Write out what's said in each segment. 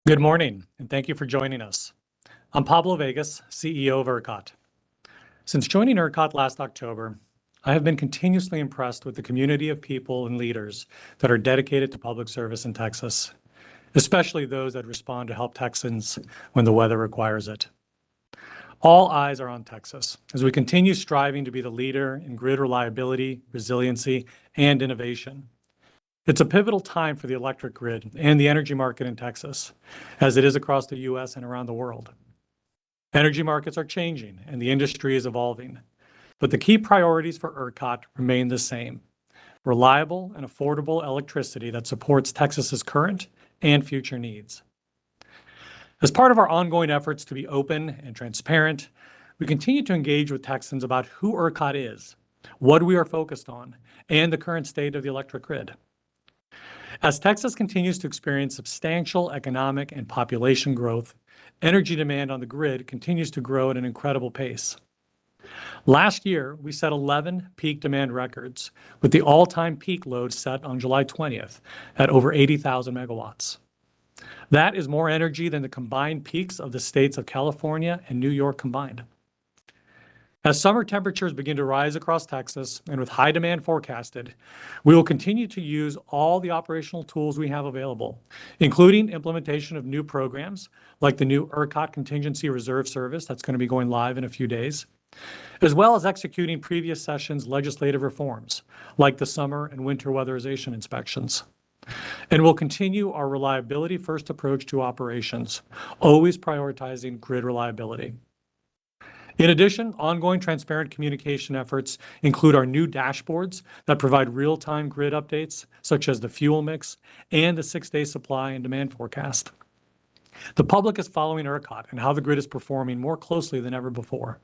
Good morning, and thank you for joining us. I'm Pablo Vegas, CEO of ERCOT. Since joining ERCOT last October, I have been continuously impressed with the community of people and leaders that are dedicated to public service in Texas, especially those that respond to help Texans when the weather requires it. All eyes are on Texas as we continue striving to be the leader in grid reliability, resiliency, and innovation. It's a pivotal time for the electric grid and the energy market in Texas, as it is across the U.S. and around the world. Energy markets are changing and the industry is evolving, but the key priorities for ERCOT remain the same: reliable and affordable electricity that supports Texas's current and future needs. As part of our ongoing efforts to be open and transparent, we continue to engage with Texans about who ERCOT is, what we are focused on, and the current state of the electric grid. As Texas continues to experience substantial economic and population growth, energy demand on the grid continues to grow at an incredible pace. Last year, we set 11 peak demand records, with the all-time peak load set on July 20th at over 80,000 megawatts. That is more energy than the combined peaks of the states of California and New York combined. As summer temperatures begin to rise across Texas and with high demand forecasted, we will continue to use all the operational tools we have available, including implementation of new programs like the new ERCOT Contingency Reserve Service that's going to be going live in a few days, as well as executing previous sessions' legislative reforms like the summer and winter weatherization inspections. And we'll continue our reliability-first approach to operations, always prioritizing grid reliability. In addition, ongoing transparent communication efforts include our new dashboards that provide real-time grid updates, such as the fuel mix and the 6-day supply and demand forecast. The public is following ERCOT and how the grid is performing more closely than ever before.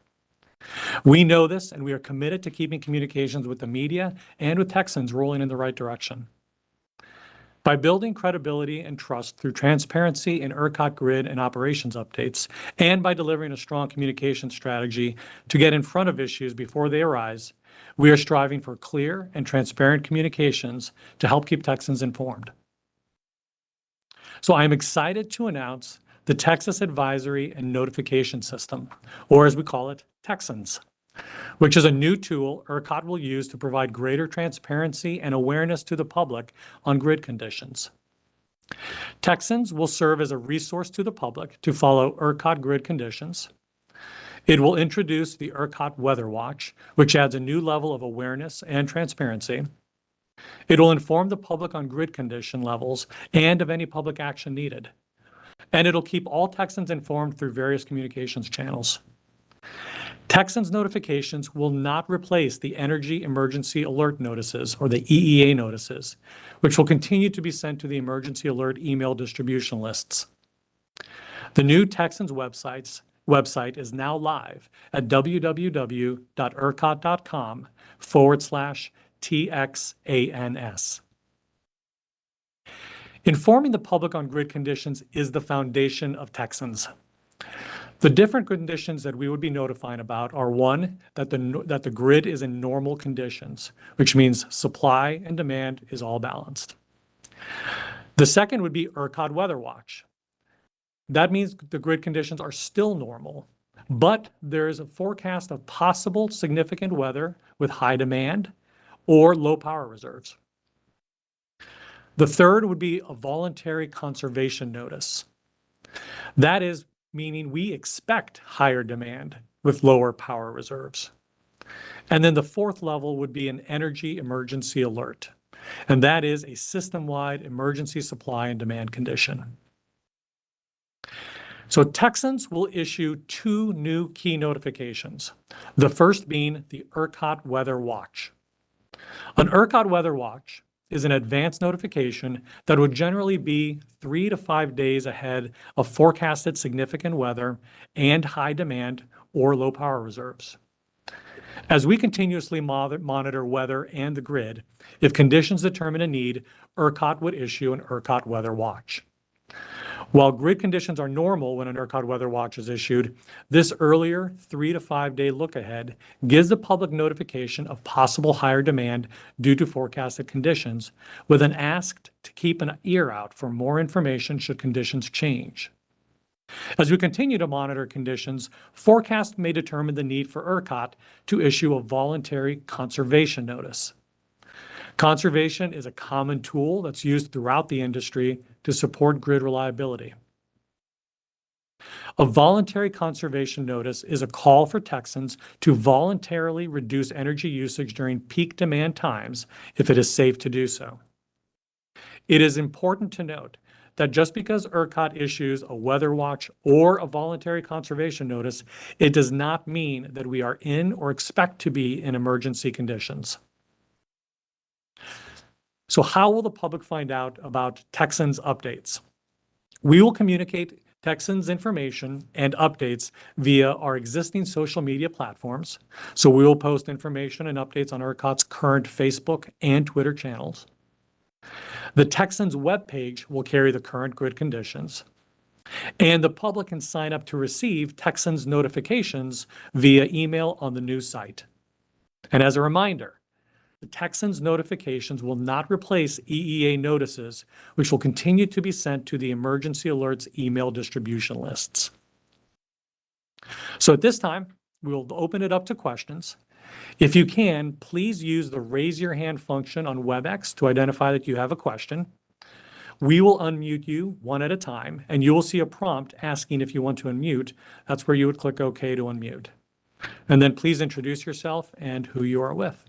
We know this, and we are committed to keeping communications with the media and with Texans rolling in the right direction. By building credibility and trust through transparency in ERCOT grid and operations updates, and by delivering a strong communication strategy to get in front of issues before they arise, we are striving for clear and transparent communications to help keep Texans informed. So I am excited to announce the Texas Advisory and Notification System, or as we call it, TXANs, which is a new tool ERCOT will use to provide greater transparency and awareness to the public on grid conditions. TXANs will serve as a resource to the public to follow ERCOT grid conditions. It will introduce the ERCOT Weather Watch, which adds a new level of awareness and transparency. It will inform the public on grid condition levels and of any public action needed. And it'll keep all Texans informed through various communications channels. Texans notifications will not replace the Energy Emergency Alert Notices, or the EEA notices, which will continue to be sent to the Emergency Alert email distribution lists. The new Texans website is now live at www.ercot.com/TXANs. Informing the public on grid conditions is the foundation of Texans. The different conditions that we would be notifying about are: one, that the grid is in normal conditions, which means supply and demand is all balanced. The second would be ERCOT Weather Watch. That means the grid conditions are still normal, but there is a forecast of possible significant weather with high demand or low power reserves. The third would be a voluntary conservation notice. That is meaning we expect higher demand with lower power reserves. And then the fourth level would be an energy emergency alert, and that is a system-wide emergency supply and demand condition. So Texans will issue two new key notifications, the first being the ERCOT Weather Watch. An ERCOT Weather Watch is an advance notification that would generally be 3 to 5 days ahead of forecasted significant weather and high demand or low power reserves. As we continuously monitor weather and the grid, if conditions determine a need, ERCOT would issue an ERCOT Weather Watch. While grid conditions are normal when an ERCOT weather watch is issued, this earlier 3 to 5 day look ahead gives the public notification of possible higher demand due to forecasted conditions, with an ask to keep an ear out for more information should conditions change. As we continue to monitor conditions, forecasts may determine the need for ERCOT to issue a voluntary conservation notice. Conservation is a common tool that's used throughout the industry to support grid reliability. A voluntary conservation notice is a call for Texans to voluntarily reduce energy usage during peak demand times if it is safe to do so. It is important to note that just because ERCOT issues a weather watch or a voluntary conservation notice, it does not mean that we are in or expect to be in emergency conditions. So how will the public find out about Texans updates? We will communicate Texans information and updates via our existing social media platforms. So we will post information and updates on ERCOT's current Facebook and Twitter channels. The Texans webpage will carry the current grid conditions, and the public can sign up to receive Texans notifications via email on the news site. And as a reminder, the Texans notifications will not replace EEA notices, which will continue to be sent to the emergency alerts email distribution lists. So at this time, we will open it up to questions. If you can, please use the raise your hand function on WebEx to identify that you have a question. We will unmute you one at a time, and you will see a prompt asking if you want to unmute. That's where you would click OK to unmute. And then please introduce yourself and who you are with.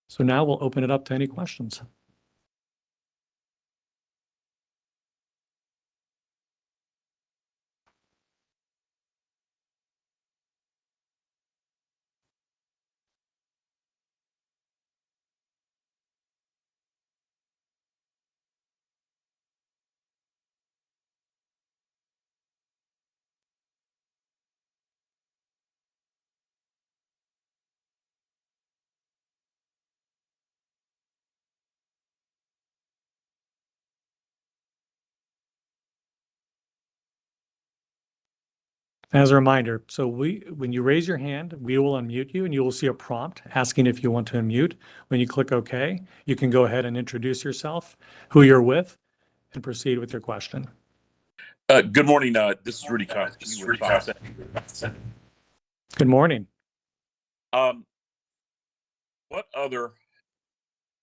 So now we'll open it up to any questions. As a reminder, so when you raise your hand, we will unmute you and you will see a prompt asking if you want to unmute. When you click OK, you can go ahead and introduce yourself, who you're with, and proceed with your question. Good morning. This is Rudy Kosky with Fox. Good morning. What other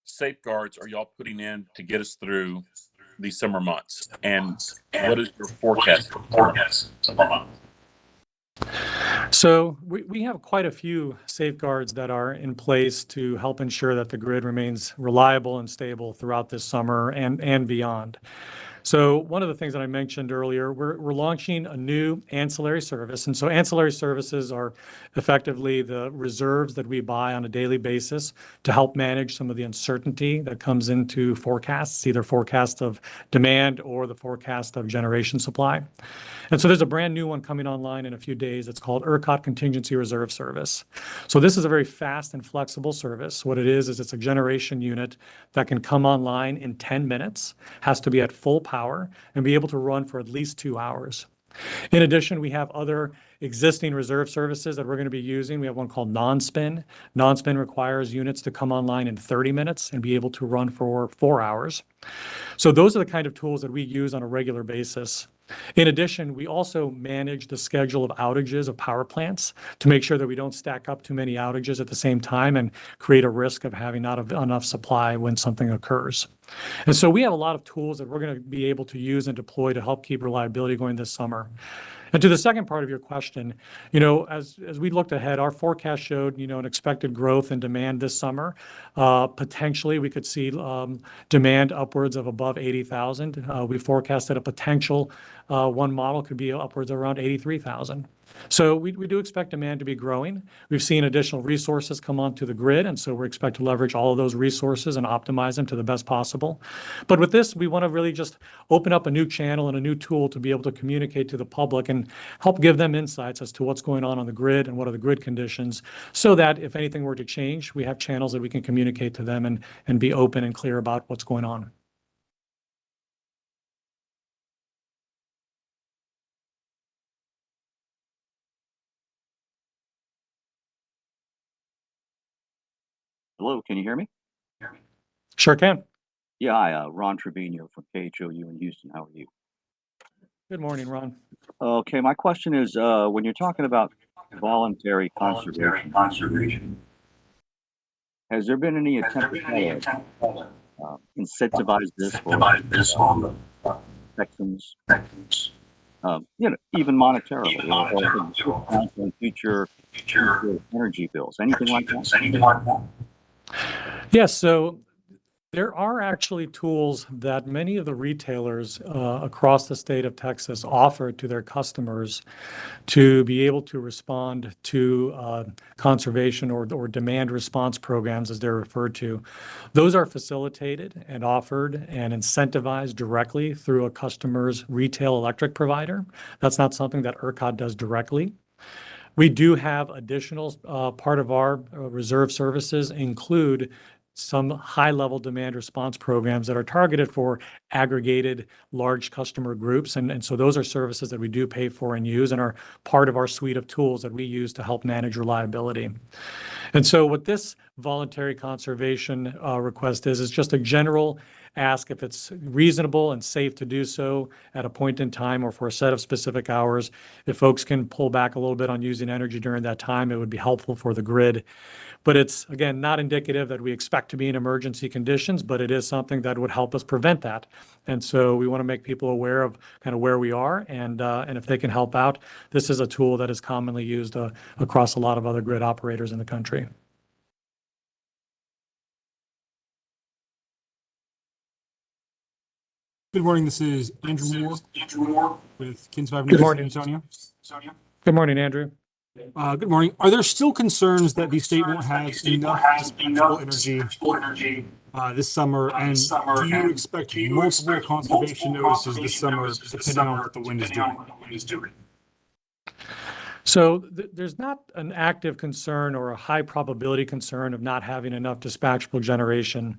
safeguards are y'all putting in to get us through these summer months? And what is your forecast? So we have quite a few safeguards that are in place to help ensure that the grid remains reliable and stable throughout this summer and beyond. So one of the things that I mentioned earlier, we're launching a new ancillary service. And so ancillary services are effectively the reserves that we buy on a daily basis to help manage some of the uncertainty that comes into forecasts, either forecast of demand or the forecast of generation supply. And so there's a brand new one coming online in a few days. It's called ERCOT Contingency Reserve Service. So this is a very fast and flexible service. What it is it's a generation unit that can come online in 10 minutes, has to be at full power, and be able to run for at least 2 hours. In addition, we have other existing reserve services that we're going to be using. We have one called non-spin. Non-spin requires units to come online in 30 minutes and be able to run for 4 hours. So those are the kind of tools that we use on a regular basis. In addition, we also manage the schedule of outages of power plants to make sure that we don't stack up too many outages at the same time and create a risk of having not enough supply when something occurs. And so we have a lot of tools that we're going to be able to use and deploy to help keep reliability going this summer. And to the second part of your question, as we looked ahead, our forecast showed, an expected growth in demand this summer. Potentially, we could see demand upwards of above 80,000. We forecasted a potential one model could be upwards of around 83,000. So we do expect demand to be growing. We've seen additional resources come onto the grid, and so we expect to leverage all of those resources and optimize them to the best possible. But with this, we want to really just open up a new channel and a new tool to be able to communicate to the public and help give them insights as to what's going on the grid and what are the grid conditions, so that if anything were to change, we have channels that we can communicate to them and be open and clear about what's going on. Hello, can you hear me? Sure can. Yeah, hi, Ron Trevino from KHOU in Houston. How are you? Good morning, Ron. Okay, my question is, when you're talking about voluntary conservation, has there been any attempt to try to incentivize this for Texans? Even monetarily, or for discounts on future energy bills, anything like that? Yes, so there are actually tools that many of the retailers across the state of Texas offer to their customers to be able to respond to conservation or demand response programs, as they're referred to. Those are facilitated and offered and incentivized directly through a customer's retail electric provider. That's not something that ERCOT does directly. We do have additional part of our reserve services include some high-level demand response programs that are targeted for aggregated large customer groups. And so those are services that we do pay for and use and are part of our suite of tools that we use to help manage reliability. And so what this voluntary conservation request is just a general ask if it's reasonable and safe to do so at a point in time or for a set of specific hours. If folks can pull back a little bit on using energy during that time, it would be helpful for the grid. But it's, again, not indicative that we expect to be in emergency conditions, but it is something that would help us prevent that. And so we want to make people aware of kind of where we are, and if they can help out, this is a tool that is commonly used across a lot of other grid operators in the country. Good morning. This is Andrew Moore with Kins 5 Good News morning. in San Antonio. Good morning, Andrew. Good morning. Are there still concerns that the state won't have enough dispatchable energy this summer? And do you expect multiple conservation notices this summer, depending on what the wind is doing? So there's not an active concern or a high probability concern of not having enough dispatchable generation.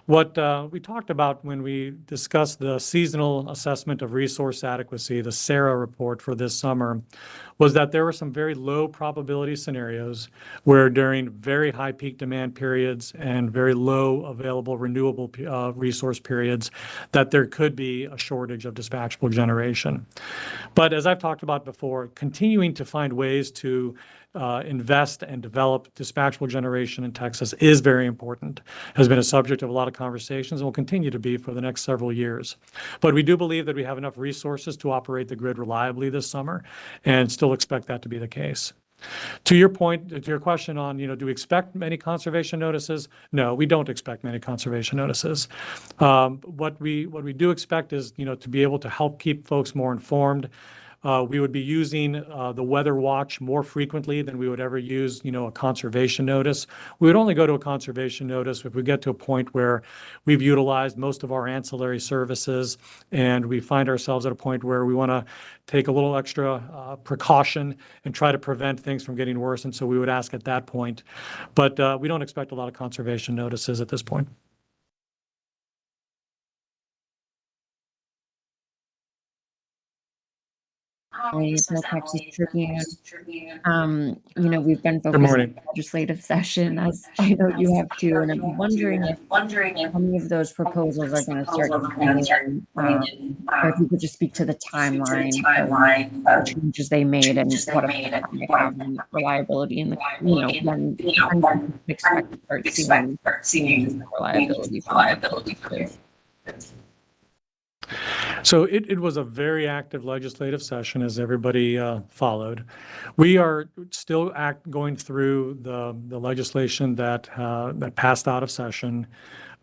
What we talked about when we discussed the seasonal assessment of resource adequacy, the SARA report for this summer, was that there were some very low probability scenarios where during very high peak demand periods and very low available renewable resource periods, that there could be a shortage of dispatchable generation. But as I've talked about before, continuing to find ways to invest and develop dispatchable generation in Texas is very important, has been a subject of a lot of conversations and will continue to be for the next several years. But we do believe that we have enough resources to operate the grid reliably this summer and still expect that to be the case. To your point, to your question on, do we expect many conservation notices? No, we don't expect many conservation notices. What we do expect is, to be able to help keep folks more informed. We would be using the weather watch more frequently than we would ever use, a conservation notice. We would only go to a conservation notice if we get to a point where we've utilized most of our ancillary services and we find ourselves at a point where we want to take a little extra precaution and try to prevent things from getting worse. And so we would ask at that point. But we don't expect a lot of conservation notices at this point. It's no Texas Tribune. We've been Good focused on morning. the legislative session, as I know you have too, and I'm wondering if any of those proposals are going to start coming in, or if you could just speak to the timeline of the changes they made and what effect they have on reliability in the, when we can expect to start seeing reliability from the So it was a very active legislative session, as everybody followed. We are still going through the legislation that passed out of session.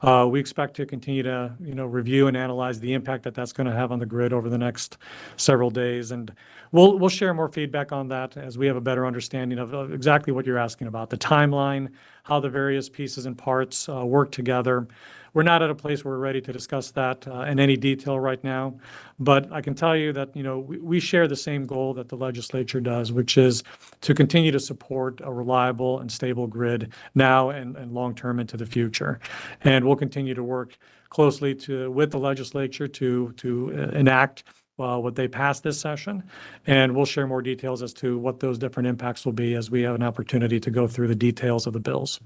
We expect to continue to review and analyze the impact that that's going to have on the grid over the next several days, and we'll share more feedback on that as we have a better understanding of exactly what you're asking about, the timeline, how the various pieces and parts work together. We're not at a place where we're ready to discuss that in any detail right now, but I can tell you that we share the same goal that the legislature does, which is to continue to support a reliable and stable grid now and long term into the future. And we'll continue to work closely with the legislature to enact what they passed this session, and we'll share more details as to what those different impacts will be as we have an opportunity to go through the details of the bills.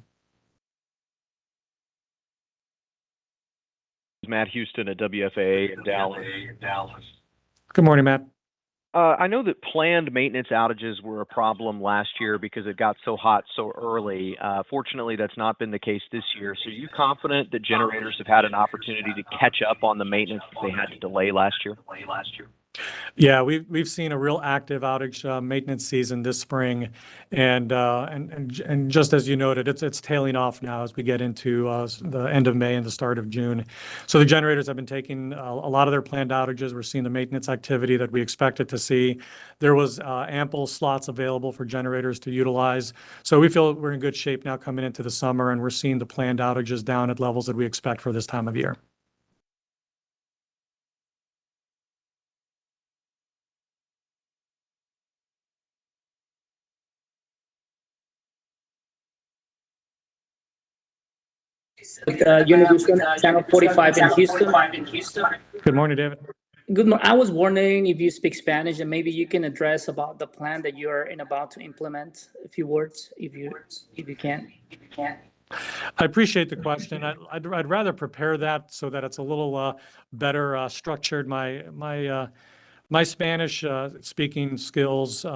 Matt Houston at WFAA in Dallas. Good morning, Matt. I know that planned maintenance outages were a problem last year because it got so hot so early. Fortunately, that's not been the case this year. So are you confident that generators have had an opportunity to catch up on the maintenance that they had to delay last year? Yeah, we've seen a real active outage maintenance season this spring, and just as you noted, it's tailing off now as we get into the end of May and the start of June. So the generators have been taking a lot of their planned outages. We're seeing the maintenance activity that we expected to see. There was ample slots available for generators to utilize. So we feel we're in good shape now coming into the summer, and we're seeing the planned outages down at levels that we expect for this time of year. Univision Channel 45 in Houston. Good morning, David. Good morning. I was wondering if you speak Spanish and maybe you can address about the plan that you are about to implement. A few words, if you can. I appreciate the question. I'd rather prepare that so that it's a little better structured. My Spanish speaking skills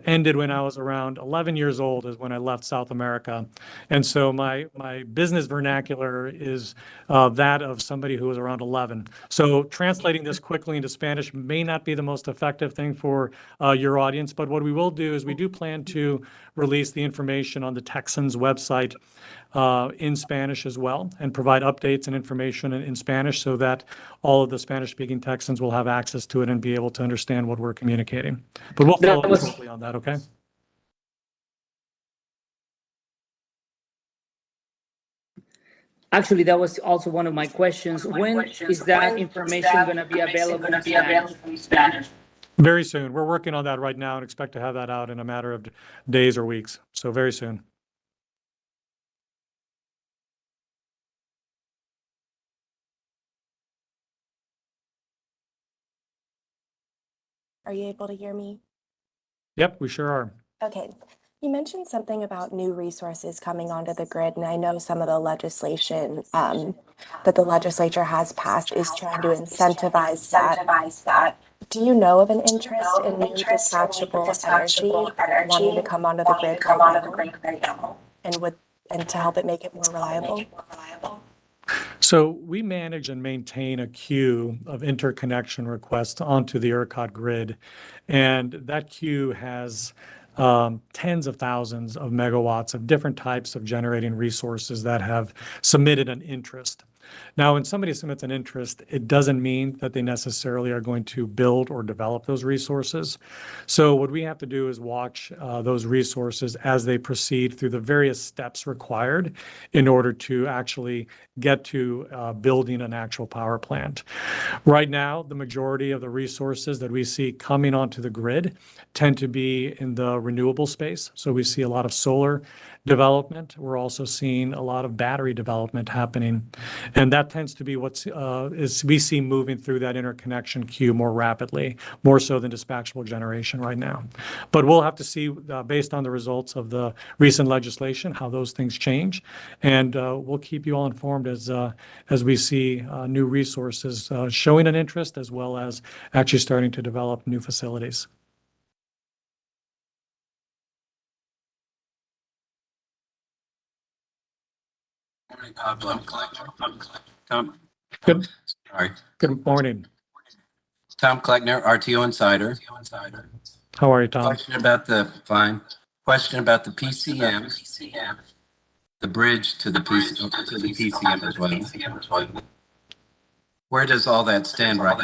ended when I was around 11 years old, is when I left South America. And so my business vernacular is that of somebody who was around 11. So translating this quickly into Spanish may not be the most effective thing for your audience, but what we will do is we do plan to release the information on the TXANs website in Spanish as well, and provide updates and information in Spanish so that all of the Spanish-speaking Texans will have access to it and be able to understand what we're communicating. But we'll follow up quickly on that, okay? Actually, that was also one of my questions. When is that information going to be available in Spanish? Very soon. We're working on that right now and expect to have that out in a matter of days or weeks. So very soon. Are you able to hear me? Yep, we sure are. Okay. You mentioned something about new resources coming onto the grid, and I know some of the legislation that the legislature has passed is trying to incentivize that. Do you know of an interest in new dispatchable energy wanting to come onto the grid right now, and to help it make it more reliable? So we manage and maintain a queue of interconnection requests onto the ERCOT grid, and that queue has tens of thousands of megawatts of different types of generating resources that have submitted an interest. Now, when somebody submits an interest, it doesn't mean that they necessarily are going to build or develop those resources. So what we have to do is watch those resources as they proceed through the various steps required in order to actually get to building an actual power plant. Right now, the majority of the resources that we see coming onto the grid tend to be in the renewable space. So we see a lot of solar development. We're also seeing a lot of battery development happening. And that tends to be what we see moving through that interconnection queue more rapidly, more so than dispatchable generation right now. But we'll have to see, based on the results of the recent legislation, how those things change. And we'll keep you all informed as we see new resources showing an interest, as well as actually starting to develop new facilities. Tom. Good. Sorry. Good morning. Tom Kleckner, RTO Insider. How are you, Tom? Question about the PCM, the bridge to the PCM as well. Where does all that stand right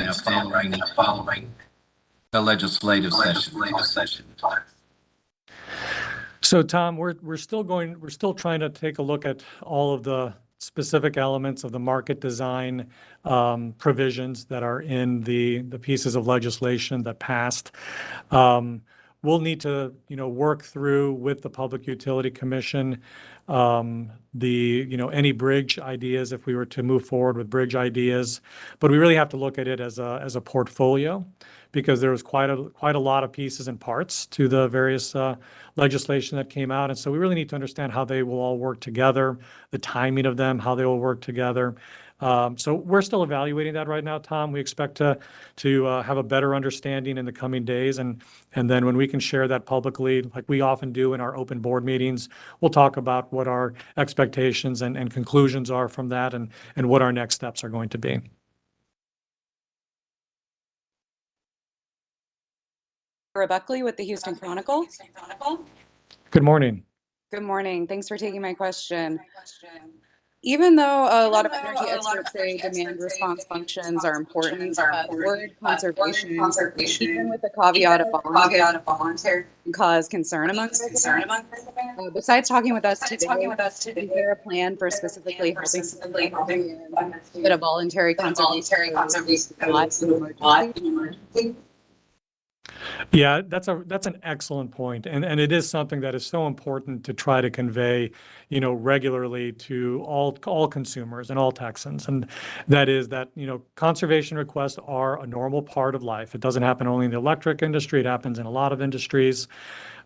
now following the legislative session? So, Tom, we're still trying to take a look at all of the specific elements of the market design provisions that are in the pieces of legislation that passed. We'll need to, work through with the Public Utility Commission any bridge ideas if we were to move forward with bridge ideas, but we really have to look at it as a portfolio, because there was quite a lot of pieces and parts to the various legislation that came out, and so we really need to understand how they will all work together, the timing of them, how they will work together. So we're still evaluating that right now, Tom. We expect to have a better understanding in the coming days. And then when we can share that publicly, like we often do in our open board meetings, we'll talk about what our expectations and conclusions are from that and what our next steps are going to be. Buckley with the Houston Chronicle. Good morning. Good morning. Thanks for taking my question. Even though a lot of energy experts say demand response functions are important, the word conservation, even with the caveat of voluntary, can cause concern among residents. Besides talking with us today, is there a plan for specifically helping with a voluntary conservation emergency? Yeah, that's an excellent point. And it is something that is so important to try to convey, regularly to all consumers and all Texans. And that is that, conservation requests are a normal part of life. It doesn't happen only in the electric industry, it happens in a lot of industries.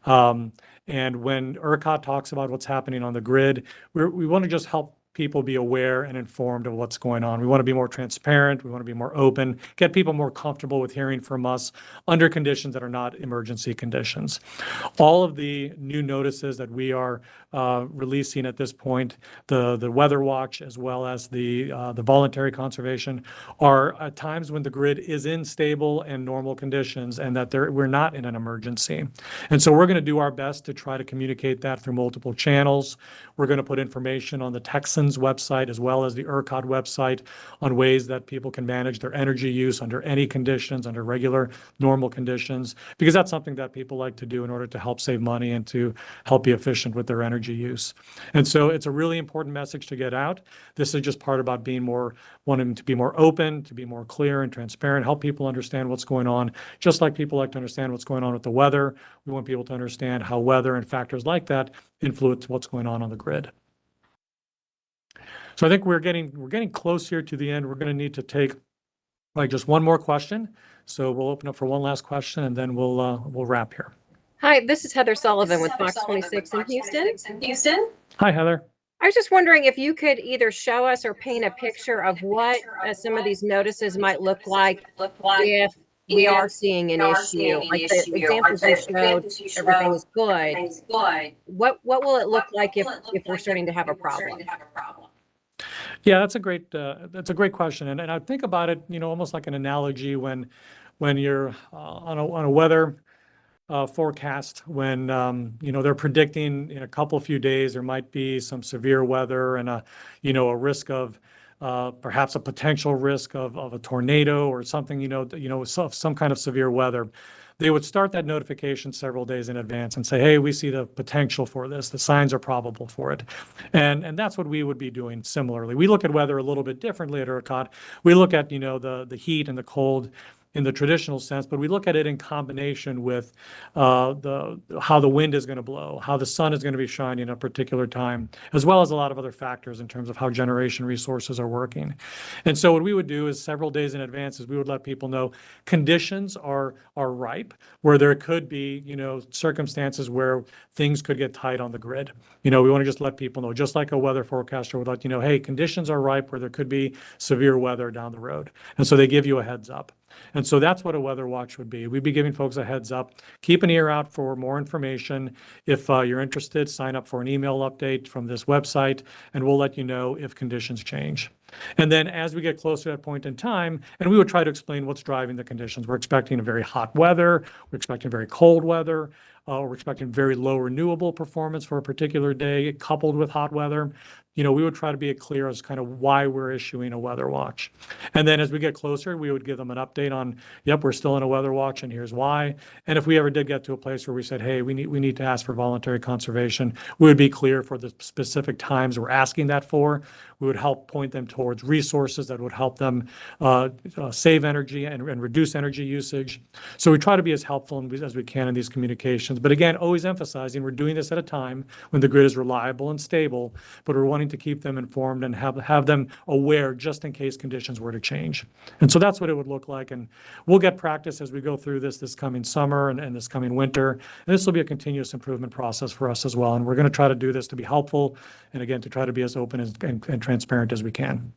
And when ERCOT talks about what's happening on the grid, we want to just help people be aware and informed of what's going on. We want to be more transparent. We want to be more open, get people more comfortable with hearing from us under conditions that are not emergency conditions. All of the new notices that we are releasing at this point, the weather watch as well as the voluntary conservation, are at times when the grid is in stable and normal conditions and that we're not in an emergency. And so we're going to do our best to try to communicate that through multiple channels. We're going to put information on the TXANs website as well as the ERCOT website on ways that people can manage their energy use under any conditions, under regular, normal conditions, because that's something that people like to do in order to help save money and to help be efficient with their energy use. And so it's a really important message to get out. This is just part about wanting to be more open, to be more clear and transparent, help people understand what's going on, just like people like to understand what's going on with the weather. We want people to understand how weather and factors like that influence what's going on the grid. So I think we're getting close here to the end. We're going to need to take just one more question. So we'll open up for one last question and then we'll wrap here. Hi, this is Heather Sullivan with Fox 26 in Houston. Hi, Heather. I was just wondering if you could either show us or paint a picture of what some of these notices might look like if we are seeing an issue. Like the examples you showed, everything is good. What will it look like if we're starting to have a problem? Yeah, that's a great question, and I think about it, almost like an analogy when you're on a weather forecast, when they're predicting in a few days there might be some severe weather and a risk of perhaps a potential risk of a tornado or something, some kind of severe weather. They would start that notification several days in advance and say, hey, we see the potential for this. The signs are probable for it. And that's what we would be doing similarly. We look at weather a little bit differently at ERCOT. We look at, the heat and the cold in the traditional sense, but we look at it in combination with how the wind is going to blow, how the sun is going to be shining at a particular time, as well as a lot of other factors in terms of how generation resources are working. And so what we would do is several days in advance is we would let people know conditions are ripe, where there could be, circumstances where things could get tight on the grid. We want to just let people know, just like a weather forecaster would let you know, hey, conditions are ripe where there could be severe weather down the road. And so they give you a heads up. And so that's what a weather watch would be. We'd be giving folks a heads up. Keep an ear out for more information. If you're interested, sign up for an email update from this website, and we'll let you know if conditions change. And then as we get closer to that point in time, and we would try to explain what's driving the conditions. We're expecting a very hot weather. We're expecting very cold weather. We're expecting very low renewable performance for a particular day coupled with hot weather. We would try to be clear as kind of why we're issuing a weather watch. And then as we get closer, we would give them an update on, yep, we're still in a weather watch and here's why. And if we ever did get to a place where we said, hey, we need to ask for voluntary conservation, we would be clear for the specific times we're asking that for. We would help point them towards resources that would help them save energy and reduce energy usage. So we try to be as helpful as we can in these communications. But again, always emphasizing we're doing this at a time when the grid is reliable and stable, but we're wanting to keep them informed and have them aware just in case conditions were to change. And so that's what it would look like. And we'll get practice as we go through this coming summer and this coming winter. And this will be a continuous improvement process for us as well. And we're going to try to do this to be helpful and again, to try to be as open and transparent as we can.